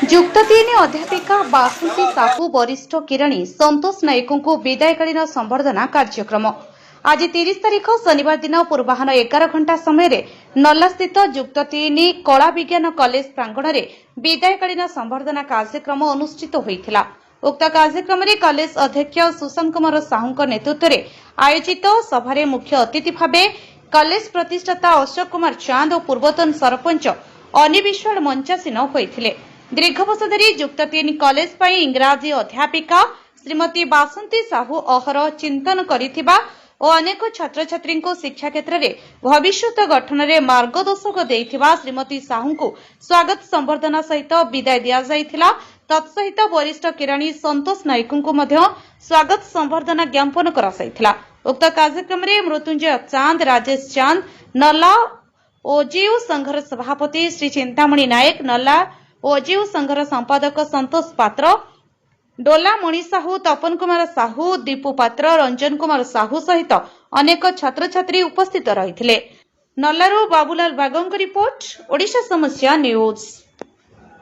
युक्त 3 अध्यापिका बासंती साहू वरिष्ठ किरणी संतोष नायकों को विदायकालीन संबर्धना कार्यक्रम आज 30 तारीख शनिवार दिन पूर्वाहन 11 घंटा समय नल्ला स्थित युक्त 3 कला विज्ञान कॉलेज प्रांगण में विदायकालीन संबर्धना कार्यक्रम अनुष्ठित होता। उक्त कार्यक्रम में कॉलेज अध्यक्ष सुशांत कुमार साहू नेतृत्व में आयोजित सभारे मुख्य अतिथि भाव कॉलेज प्रतिष्ठाता अशोक कुमार चांद और पूर्वतन सरपंच अनि विश्वाल मंचासीन होते। दीर्घ वर्ष धरी युक्त 3 कॉलेज पर इंग्राजी अध्यापिका श्रीमती बासंती साहू अहर चिंतन करिथिबा और अनेक छात्र छात्री को शिक्षा क्षेत्र में भविष्य गठन में मार्गदर्शक देथिबा श्रीमती साहू को स्वागत संबर्धना सहित विदाय दिया जाइथिला। तत्सहित वरिष्ठ किराणी संतोष नायकों को मध्य स्वागत संबर्धना ज्ञापन करा जाइथिला। उक्त कार्यक्रम में मृत्युंजय चांद, राजेश चांद, नल्ला ओजीयू संघर सभापति श्री चिंतामणि नायक, नल्ला ओजीयू संघर संपादक संतोष पात्र, डोला मणि साहू, तपन कुमार साहू, दीपू पात्र, रंजन कुमार साहू सहित अनेक छात्र छात्री उपस्थित रहिथिले। नल्लारू बाबूलाल बागंग रिपोर्ट, ओडिशा समस्या न्यूज।